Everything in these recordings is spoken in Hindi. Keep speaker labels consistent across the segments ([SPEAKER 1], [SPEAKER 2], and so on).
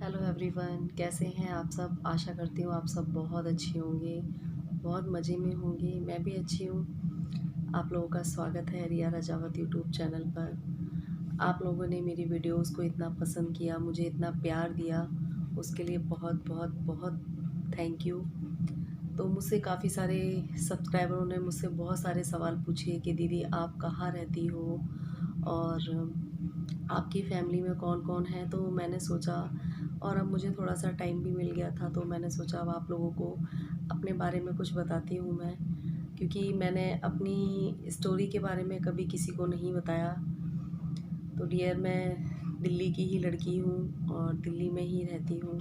[SPEAKER 1] हेलो एवरीवन, कैसे हैं आप सब। आशा करती हूँ आप सब बहुत अच्छे होंगे, बहुत मज़े में होंगे। मैं भी अच्छी हूँ। आप लोगों का स्वागत है रिया राजावत यूट्यूब चैनल पर। आप लोगों ने मेरी वीडियोस को इतना पसंद किया, मुझे इतना प्यार दिया, उसके लिए बहुत बहुत बहुत थैंक यू। तो मुझसे काफ़ी सारे सब्सक्राइबरों ने मुझसे बहुत सारे सवाल पूछे कि दीदी आप कहाँ रहती हो और आपकी फैमिली में कौन कौन है। तो मैंने सोचा, और अब मुझे थोड़ा सा टाइम भी मिल गया था, तो मैंने सोचा अब आप लोगों को अपने बारे में कुछ बताती हूँ मैं, क्योंकि मैंने अपनी स्टोरी के बारे में कभी किसी को नहीं बताया। तो डियर, मैं दिल्ली की ही लड़की हूँ और दिल्ली में ही रहती हूँ।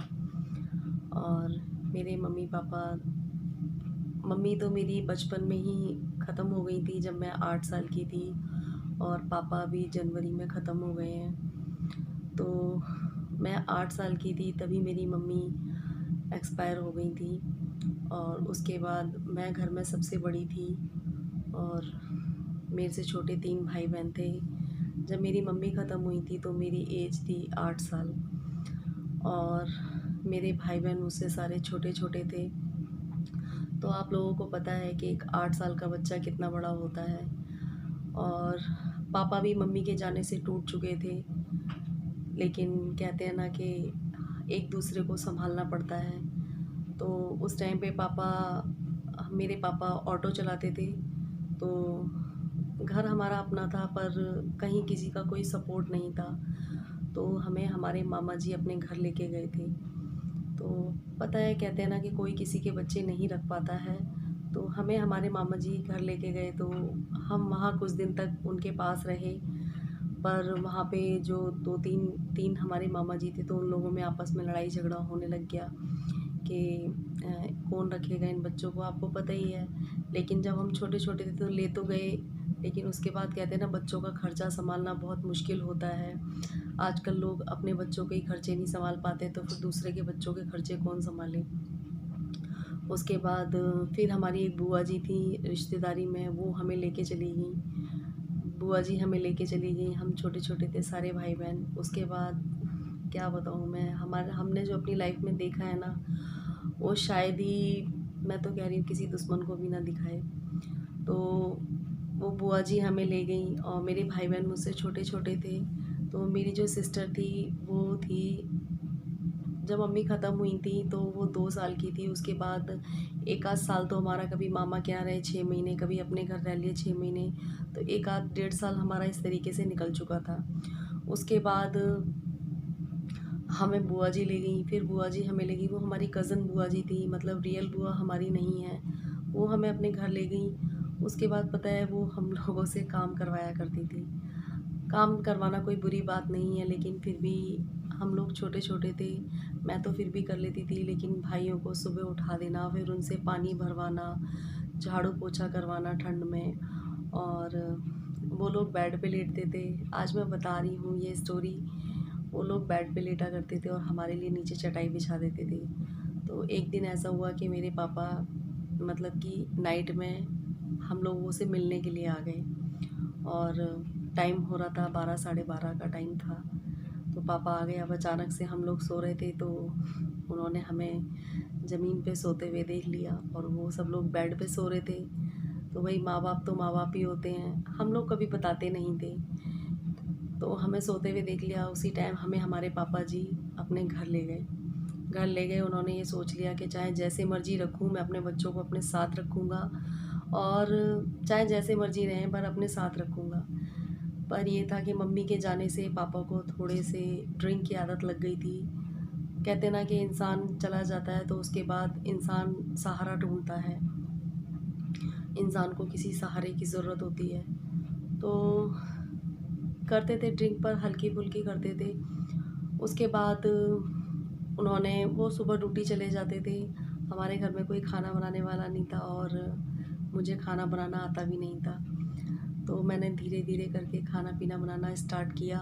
[SPEAKER 1] और मेरे मम्मी पापा, मम्मी तो मेरी बचपन में ही ख़त्म हो गई थी जब मैं 8 साल की थी, और पापा अभी जनवरी में ख़त्म हो गए हैं। तो मैं 8 साल की थी तभी मेरी मम्मी एक्सपायर हो गई थी, और उसके बाद मैं घर में सबसे बड़ी थी और मेरे से छोटे 3 भाई बहन थे। जब मेरी मम्मी ख़त्म हुई थी तो मेरी एज थी 8 साल, और मेरे भाई बहन मुझसे सारे छोटे छोटे थे। तो आप लोगों को पता है कि एक 8 साल का बच्चा कितना बड़ा होता है। और पापा भी मम्मी के जाने से टूट चुके थे, लेकिन कहते हैं ना कि एक दूसरे को संभालना पड़ता है। तो उस टाइम पे मेरे पापा ऑटो चलाते थे। तो घर हमारा अपना था, पर कहीं किसी का कोई सपोर्ट नहीं था। तो हमें हमारे मामा जी अपने घर लेके गए थे। तो पता है, कहते हैं ना कि कोई किसी के बच्चे नहीं रख पाता है। तो हमें हमारे मामा जी घर लेके गए, तो हम वहाँ कुछ दिन तक उनके पास रहे। पर वहाँ पे जो दो तीन तीन हमारे मामा जी थे, तो उन लोगों में आपस में लड़ाई झगड़ा होने लग गया कि कौन रखेगा इन बच्चों को, आपको पता ही है। लेकिन जब हम छोटे छोटे थे तो ले तो गए, लेकिन उसके बाद कहते हैं ना, बच्चों का खर्चा संभालना बहुत मुश्किल होता है। आजकल लोग अपने बच्चों के ही खर्चे नहीं संभाल पाते, तो फिर दूसरे के बच्चों के खर्चे कौन संभाले। उसके बाद फिर हमारी एक बुआ जी थी रिश्तेदारी में, वो हमें लेके चली गई। बुआ जी हमें लेके चली गई, हम छोटे छोटे थे सारे भाई बहन। उसके बाद क्या बताऊँ मैं, हमारे हमने जो अपनी लाइफ में देखा है ना, वो शायद ही, मैं तो कह रही हूँ, किसी दुश्मन को भी ना दिखाए। तो वो बुआ जी हमें ले गई, और मेरे भाई बहन मुझसे छोटे छोटे थे। तो मेरी जो सिस्टर थी वो थी, जब मम्मी ख़त्म हुई थी तो वो 2 साल की थी। उसके बाद एक आध साल तो हमारा कभी मामा के यहाँ रहे 6 महीने, कभी अपने घर रह लिए 6 महीने। तो एक आध 1.5 साल हमारा इस तरीके से निकल चुका था। उसके बाद हमें बुआ जी ले गई, फिर बुआ जी हमें ले गई। वो हमारी कज़न बुआ जी थी, मतलब रियल बुआ हमारी नहीं है। वो हमें अपने घर ले गई। उसके बाद पता है, वो हम लोगों से काम करवाया करती थी। काम करवाना कोई बुरी बात नहीं है, लेकिन फिर भी हम लोग छोटे छोटे थे। मैं तो फिर भी कर लेती थी, लेकिन भाइयों को सुबह उठा देना, फिर उनसे पानी भरवाना, झाड़ू पोछा करवाना ठंड में। और वो लोग बेड पे लेटते थे। आज मैं बता रही हूँ ये स्टोरी। वो लोग बेड पे लेटा करते थे और हमारे लिए नीचे चटाई बिछा देते थे। तो एक दिन ऐसा हुआ कि मेरे पापा, मतलब कि नाइट में हम लोगों से मिलने के लिए आ गए, और टाइम हो रहा था 12 साढ़े 12 का टाइम था। तो पापा आ गए। अब अचानक से हम लोग सो रहे थे, तो उन्होंने हमें ज़मीन पे सोते हुए देख लिया, और वो सब लोग बेड पे सो रहे थे। तो वही, माँ बाप तो माँ बाप ही होते हैं, हम लोग कभी बताते नहीं थे। तो हमें सोते हुए देख लिया। उसी टाइम हमें हमारे पापा जी अपने घर ले गए। घर ले गए, उन्होंने ये सोच लिया कि चाहे जैसे मर्जी रखूँ, मैं अपने बच्चों को अपने साथ रखूँगा, और चाहे जैसे मर्जी रहें पर अपने साथ रखूँगा। पर ये था कि मम्मी के जाने से पापा को थोड़े से ड्रिंक की आदत लग गई थी। कहते ना कि इंसान चला जाता है तो उसके बाद इंसान सहारा ढूंढता है, इंसान को किसी सहारे की ज़रूरत होती है। तो करते थे ड्रिंक, पर हल्की फुल्की करते थे। उसके बाद उन्होंने, वो सुबह ड्यूटी चले जाते थे। हमारे घर में कोई खाना बनाने वाला नहीं था, और मुझे खाना बनाना आता भी नहीं था। तो मैंने धीरे धीरे करके खाना पीना बनाना स्टार्ट किया।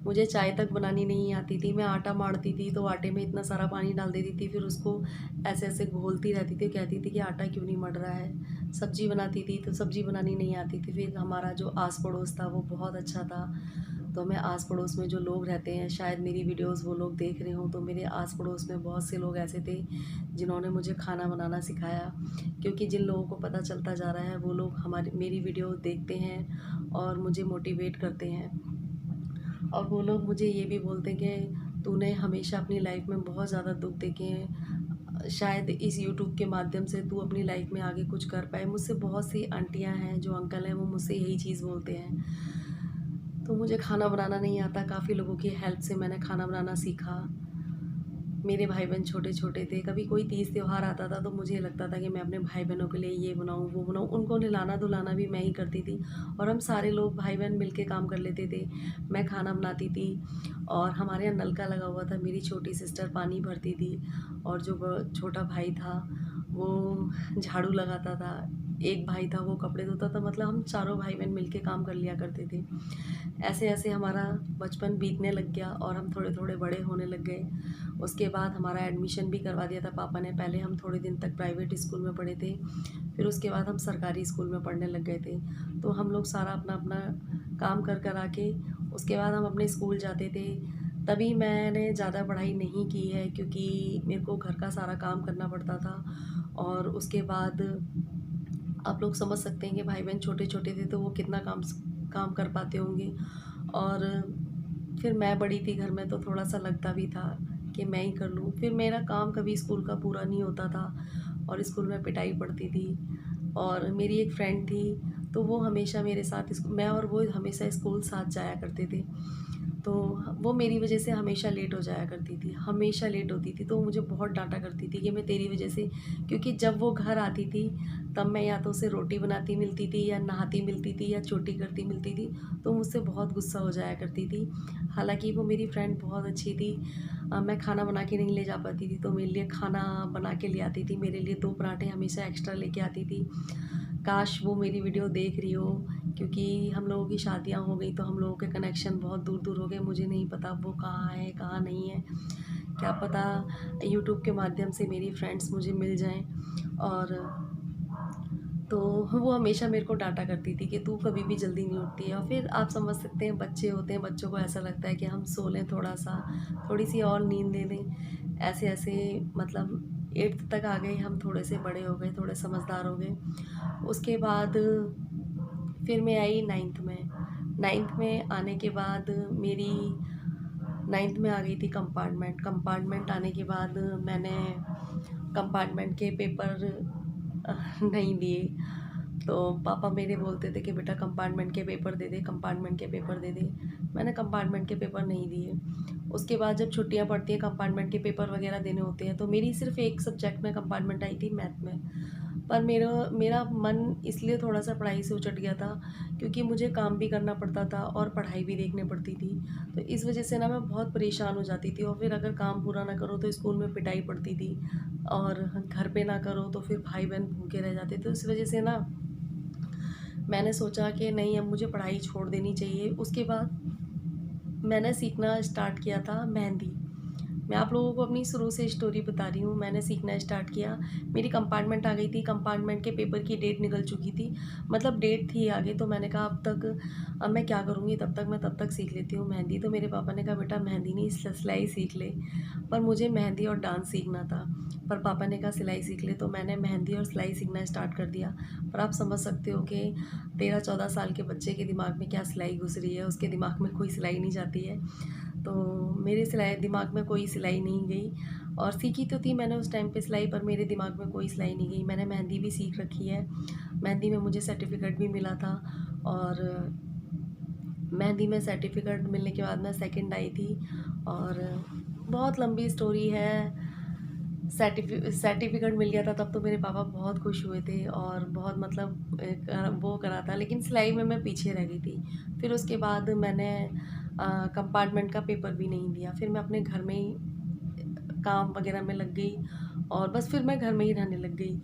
[SPEAKER 1] मुझे चाय तक बनानी नहीं आती थी। मैं आटा मारती थी तो आटे में इतना सारा पानी डाल देती थी, फिर उसको ऐसे ऐसे घोलती रहती थी, कहती थी कि आटा क्यों नहीं मर रहा है। सब्जी बनाती थी तो सब्जी बनानी नहीं आती थी। फिर हमारा जो आस पड़ोस था वो बहुत अच्छा था, तो मैं आस पड़ोस में जो लोग रहते हैं, शायद मेरी वीडियोस वो लोग देख रहे हों, तो मेरे आस पड़ोस में बहुत से लोग ऐसे थे जिन्होंने मुझे खाना बनाना सिखाया। क्योंकि जिन लोगों को पता चलता जा रहा है वो लोग हमारी मेरी वीडियो देखते हैं और मुझे मोटिवेट करते हैं। और वो लोग मुझे ये भी बोलते हैं कि तूने हमेशा अपनी लाइफ में बहुत ज़्यादा दुख देखे हैं, शायद इस यूट्यूब के माध्यम से तू अपनी लाइफ में आगे कुछ कर पाए। मुझसे बहुत सी आंटियां हैं, जो अंकल हैं, वो मुझसे यही चीज़ बोलते हैं। तो मुझे खाना बनाना नहीं आता, काफ़ी लोगों की हेल्प से मैंने खाना बनाना सीखा। मेरे भाई बहन छोटे छोटे थे, कभी कोई तीज त्यौहार आता था तो मुझे लगता था कि मैं अपने भाई बहनों के लिए ये बनाऊँ वो बनाऊँ, उनको नहलाना धुलाना भी मैं ही करती थी। और हम सारे लोग भाई बहन मिलके काम कर लेते थे। मैं खाना बनाती थी और हमारे यहाँ नल का लगा हुआ था, मेरी छोटी सिस्टर पानी भरती थी और जो छोटा भाई था वो झाड़ू लगाता था। एक भाई था वो कपड़े धोता था, मतलब हम चारों भाई बहन मिलके काम कर लिया करते थे। ऐसे ऐसे हमारा बचपन बीतने लग गया और हम थोड़े थोड़े बड़े होने लग गए। उसके बाद हमारा एडमिशन भी करवा दिया था पापा ने। पहले हम थोड़े दिन तक प्राइवेट स्कूल में पढ़े थे, फिर उसके बाद हम सरकारी स्कूल में पढ़ने लग गए थे। तो हम लोग सारा अपना अपना काम कर कर आके उसके बाद हम अपने स्कूल जाते थे। तभी मैंने ज़्यादा पढ़ाई नहीं की है, क्योंकि मेरे को घर का सारा काम करना पड़ता था। और उसके बाद आप लोग समझ सकते हैं कि भाई बहन छोटे छोटे थे तो वो कितना काम काम कर पाते होंगे। और फिर मैं बड़ी थी घर में तो थोड़ा सा लगता भी था कि मैं ही कर लूँ। फिर मेरा काम कभी स्कूल का पूरा नहीं होता था और स्कूल में पिटाई पड़ती थी। और मेरी एक फ्रेंड थी, तो वो हमेशा मेरे साथ मैं और वो हमेशा स्कूल साथ जाया करते थे। तो वो मेरी वजह से हमेशा लेट हो जाया करती थी, हमेशा लेट होती थी। तो वो मुझे बहुत डांटा करती थी कि मैं तेरी वजह से, क्योंकि जब वो घर आती थी तब मैं या तो उसे रोटी बनाती मिलती थी या नहाती मिलती थी या चोटी करती मिलती थी। तो मुझसे बहुत गुस्सा हो जाया करती थी। हालांकि वो मेरी फ्रेंड बहुत अच्छी थी। मैं खाना बना के नहीं ले जा पाती थी तो मेरे लिए खाना बना के ले आती थी, मेरे लिए 2 पराठे हमेशा एक्स्ट्रा लेके आती थी। काश वो मेरी वीडियो देख रही हो, क्योंकि हम लोगों की शादियां हो गई तो हम लोगों के कनेक्शन बहुत दूर दूर हो गए। मुझे नहीं पता वो कहाँ है कहाँ नहीं है, क्या पता यूट्यूब के माध्यम से मेरी फ्रेंड्स मुझे मिल जाएं। और तो वो हमेशा मेरे को डांटा करती थी कि तू कभी भी जल्दी नहीं उठती है। और फिर आप समझ सकते हैं, बच्चे होते हैं, बच्चों को ऐसा लगता है कि हम सो लें थोड़ा सा, थोड़ी सी और नींद ले लें। ऐसे ऐसे मतलब 8th तक आ गए हम, थोड़े से बड़े हो गए, थोड़े समझदार हो गए। उसके बाद फिर मैं आई 9th में। 9th में आने के बाद मेरी 9th में आ गई थी कंपार्टमेंट। कंपार्टमेंट आने के बाद मैंने कंपार्टमेंट के पेपर नहीं दिए। तो पापा मेरे बोलते थे कि बेटा कंपार्टमेंट के पेपर दे दे, कंपार्टमेंट के पेपर दे दे। मैंने कंपार्टमेंट के पेपर नहीं दिए। उसके बाद जब छुट्टियां पड़ती हैं, कंपार्टमेंट के पेपर वगैरह देने होते हैं, तो मेरी सिर्फ एक सब्जेक्ट में कंपार्टमेंट आई थी, मैथ में। पर मेरा मेरा मन इसलिए थोड़ा सा पढ़ाई से उचट गया था, क्योंकि मुझे काम भी करना पड़ता था और पढ़ाई भी देखनी पड़ती थी। तो इस वजह से ना मैं बहुत परेशान हो जाती थी। और फिर अगर काम पूरा ना करो तो स्कूल में पिटाई पड़ती थी, और घर पे ना करो तो फिर भाई बहन भूखे रह जाते। तो इस वजह से ना मैंने सोचा कि नहीं, अब मुझे पढ़ाई छोड़ देनी चाहिए। उसके बाद मैंने सीखना स्टार्ट किया था मेहंदी। मैं आप लोगों को अपनी शुरू से स्टोरी बता रही हूँ। मैंने सीखना स्टार्ट किया, मेरी कंपार्टमेंट आ गई थी, कंपार्टमेंट के पेपर की डेट निकल चुकी थी, मतलब डेट थी आगे। तो मैंने कहा अब मैं क्या करूँगी, तब तक सीख लेती हूँ मेहंदी। तो मेरे पापा ने कहा बेटा मेहंदी नहीं, सिलाई सीख ले। पर मुझे मेहंदी और डांस सीखना था, पर पापा ने कहा सिलाई सीख ले। तो मैंने मेहंदी और सिलाई सीखना स्टार्ट कर दिया। पर आप समझ सकते हो कि 13-14 साल के बच्चे के दिमाग में क्या सिलाई घुस रही है, उसके दिमाग में कोई सिलाई नहीं जाती है। तो मेरे सिलाई दिमाग में कोई सिलाई नहीं गई। और सीखी तो थी मैंने उस टाइम पे सिलाई, पर मेरे दिमाग में कोई सिलाई नहीं गई। मैंने मेहंदी भी सीख रखी है, मेहंदी में मुझे सर्टिफिकेट भी मिला था। और मेहंदी में सर्टिफिकेट मिलने के बाद मैं सेकंड आई थी। और बहुत लंबी स्टोरी है। सर्टिफिकेट मिल गया था तब तो मेरे पापा बहुत खुश हुए थे और बहुत मतलब वो करा था, लेकिन सिलाई में मैं पीछे रह गई थी। फिर उसके बाद मैंने कंपार्टमेंट का पेपर भी नहीं दिया। फिर मैं अपने घर में ही काम वगैरह में लग गई और बस फिर मैं घर में ही रहने लग गई।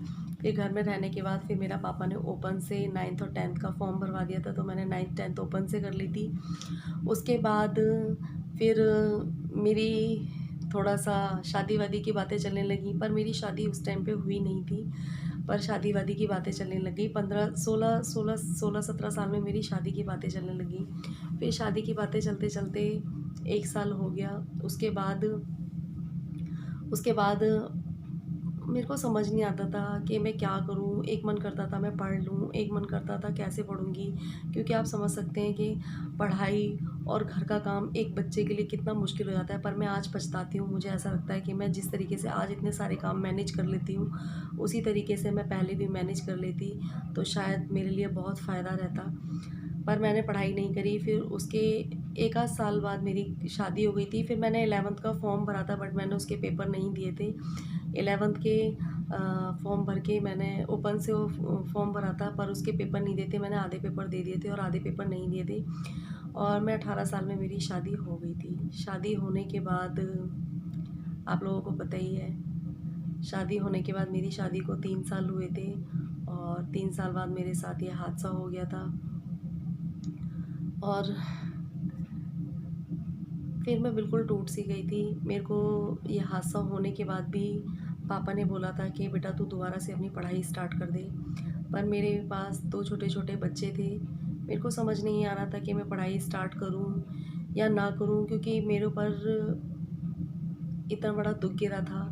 [SPEAKER 1] फिर घर में रहने के बाद फिर मेरा पापा ने ओपन से 9th और 10th का फॉर्म भरवा दिया था, तो मैंने 9th 10th ओपन से कर ली थी। उसके बाद फिर मेरी थोड़ा-सा शादी-वादी की बातें चलने लगीं, पर मेरी शादी उस टाइम पे हुई नहीं थी। पर शादी-वादी की बातें चलने लग गई। 16-17 साल में मेरी शादी की बातें चलने लगी। फिर शादी की बातें चलते-चलते 1 साल हो गया। उसके बाद मेरे को समझ नहीं आता था कि मैं क्या करूँ? एक मन करता था मैं पढ़ लूँ, एक मन करता था कैसे पढ़ूँगी? क्योंकि आप समझ सकते हैं कि पढ़ाई और घर का काम एक बच्चे के लिए कितना मुश्किल हो जाता है। पर मैं आज पछताती हूँ, मुझे ऐसा लगता है कि मैं जिस तरीके से आज इतने सारे काम मैनेज कर लेती हूँ, उसी तरीके से मैं पहले भी मैनेज कर लेती, तो शायद मेरे लिए बहुत फ़ायदा रहता। पर मैंने पढ़ाई नहीं करी। फिर उसके 1 आध साल बाद मेरी शादी हो गई थी। फिर मैंने 11th का फॉर्म भरा था, बट मैंने उसके पेपर नहीं दिए थे। 11th के फॉर्म भर के मैंने ओपन से वो फॉर्म भरा था, पर उसके पेपर नहीं दिए थे। मैंने आधे पेपर दे दिए थे और आधे पेपर नहीं दिए थे, और मैं 18 साल में मेरी शादी हो गई थी। शादी होने के बाद आप लोगों को पता ही है, शादी होने के बाद मेरी शादी को 3 साल हुए थे, और 3 साल बाद मेरे साथ ये हादसा हो गया था। और फिर मैं बिल्कुल टूट सी गई थी। मेरे को ये हादसा होने के बाद भी पापा ने बोला था कि बेटा तू दोबारा से अपनी पढ़ाई स्टार्ट कर दे। पर मेरे पास 2 छोटे-छोटे बच्चे थे। मेरे को समझ नहीं आ रहा था कि मैं पढ़ाई स्टार्ट करूँ या ना करूँ, क्योंकि मेरे ऊपर इतना बड़ा दुःख गिरा था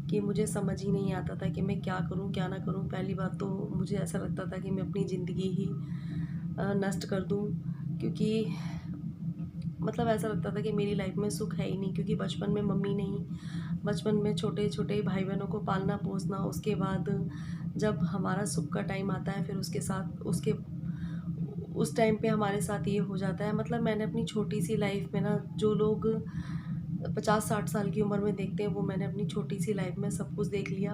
[SPEAKER 1] कि मुझे समझ ही नहीं आता था कि मैं क्या करूँ, क्या ना करूँ। पहली बात तो मुझे ऐसा लगता था कि मैं अपनी ज़िंदगी ही नष्ट कर दूँ, क्योंकि मतलब ऐसा लगता था कि मेरी लाइफ में सुख है ही नहीं, क्योंकि बचपन में मम्मी नहीं, बचपन में छोटे-छोटे भाई-बहनों को पालना-पोसना, उसके बाद जब हमारा सुख का टाइम आता है, फिर उसके साथ उसके उस टाइम पे हमारे साथ ये हो जाता है। मतलब मैंने अपनी छोटी-सी लाइफ में ना, जो लोग 50-60 साल की उम्र में देखते हैं, वो मैंने अपनी छोटी-सी लाइफ में सब कुछ देख लिया।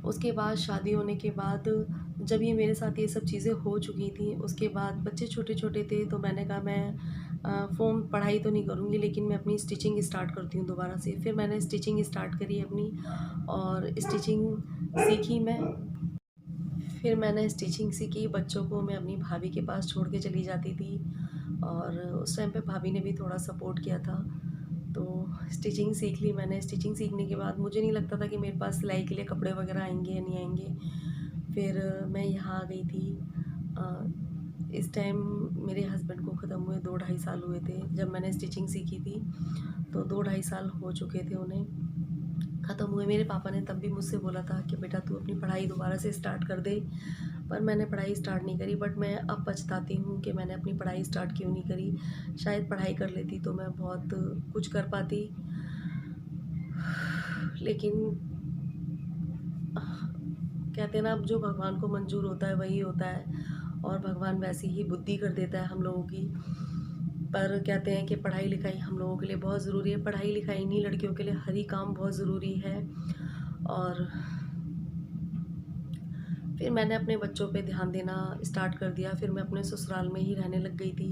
[SPEAKER 1] उसके बाद शादी होने के बाद जब ये मेरे साथ ये सब चीज़ें हो चुकी थी, उसके बाद बच्चे छोटे-छोटे थे, तो मैंने कहा मैं फ़ोन पढ़ाई तो नहीं करूँगी, लेकिन मैं अपनी स्टिचिंग स्टार्ट करती हूँ दोबारा से। फिर मैंने स्टिचिंग स्टार्ट करी अपनी, और स्टिचिंग सीखी मैं। फिर मैंने स्टिचिंग सीखी, बच्चों को मैं अपनी भाभी के पास छोड़ के चली जाती थी, और उस टाइम पे भाभी ने भी थोड़ा सपोर्ट किया था। तो स्टिचिंग सीख ली मैंने। स्टिचिंग सीखने के बाद मुझे नहीं लगता था कि मेरे पास सिलाई के लिए कपड़े वगैरह आएँगे या नहीं आएँगे। फिर मैं यहाँ आ गई थी। इस टाइम मेरे हस्बैंड को ख़त्म हुए 2 ढाई साल हुए थे। जब मैंने स्टिचिंग सीखी थी, तो 2 ढाई साल हो चुके थे उन्हें ख़त्म हुए। मेरे पापा ने तब भी मुझसे बोला था कि बेटा तू अपनी पढ़ाई दोबारा से स्टार्ट कर दे, पर मैंने पढ़ाई स्टार्ट नहीं करी। बट मैं अब पछताती हूँ कि मैंने अपनी पढ़ाई स्टार्ट क्यों नहीं करी। शायद पढ़ाई कर लेती तो मैं बहुत कुछ कर पाती। लेकिन कहते हैं ना, अब जो भगवान को मंज़ूर होता है वही होता है, और भगवान वैसी ही बुद्धि कर देता है हम लोगों की। पर कहते हैं कि पढ़ाई-लिखाई हम लोगों के लिए बहुत ज़रूरी है। पढ़ाई-लिखाई नहीं, लड़कियों के लिए हर ही काम बहुत ज़रूरी है। और फिर मैंने अपने बच्चों पे ध्यान देना स्टार्ट कर दिया। फिर मैं अपने ससुराल में ही रहने लग गई थी।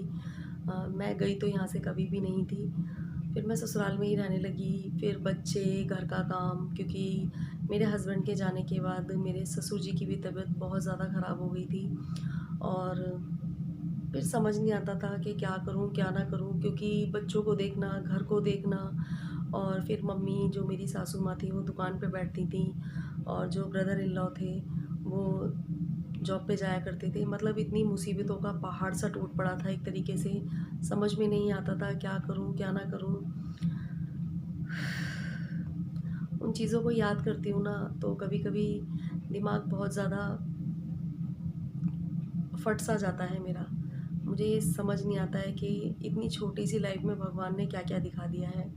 [SPEAKER 1] मैं गई तो यहाँ से कभी भी नहीं थी। फिर मैं ससुराल में ही रहने लगी। फिर बच्चे, घर का काम, क्योंकि मेरे हस्बैंड के जाने के बाद मेरे ससुर जी की भी तबीयत बहुत ज़्यादा ख़राब हो गई थी, और फिर समझ नहीं आता था कि क्या करूँ, क्या ना करूँ, क्योंकि बच्चों को देखना, घर को देखना, और फिर मम्मी जो मेरी सासू माँ थी वो दुकान पे बैठती थीं, और जो ब्रदर इन लॉ थे वो जॉब पे जाया करते थे। मतलब इतनी मुसीबतों का पहाड़ सा टूट पड़ा था एक तरीके से। समझ में नहीं आता था क्या करूँ, क्या ना करूँ। उन चीज़ों को याद करती हूँ ना, तो कभी-कभी दिमाग बहुत ज़्यादा फट सा जाता है मेरा। मुझे ये समझ नहीं आता है कि इतनी छोटी सी लाइफ में भगवान ने क्या-क्या दिखा दिया है।